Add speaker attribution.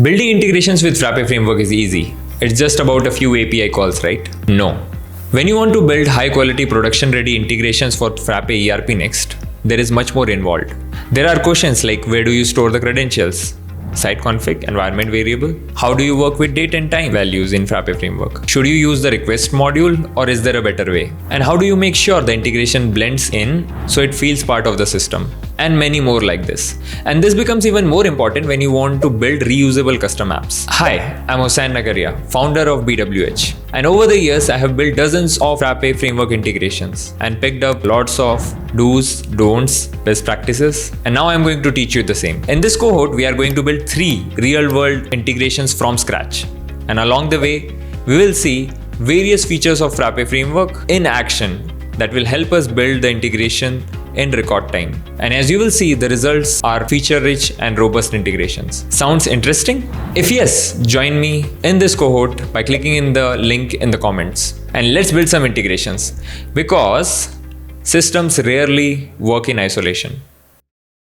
Speaker 1: Building integrations with Frappe Framework is easy. It's just about a few API calls, right? No. When you want to build high-quality production-ready integrations for Frappe ERPNext, there is much more involved. There are questions like where do you store the credentials? Site config, environment variable. How do you work with date and time values in Frappe Framework? Should you use the request module or is there a better way? And how do you make sure the integration blends in so it feels part of the system? And many more like this. And this becomes even more important when you want to build reusable custom apps. Hi, I'm Hossain Nagaria, founder of BWH. And over the years, I have built dozens of Frappe Framework integrations and picked up lots of do's, don'ts, best practices. And now I'm going to teach you the same. In this cohort, we are going to build 3 real-world integrations from scratch. And along the way, we will see various features of Frappe Framework in action that will help us build the integration in record time. And as you will see, the results are feature-rich and robust integrations. Sounds interesting? If yes, join me in this cohort by clicking in the link in the comments. And let's build some integrations because systems rarely work in isolation.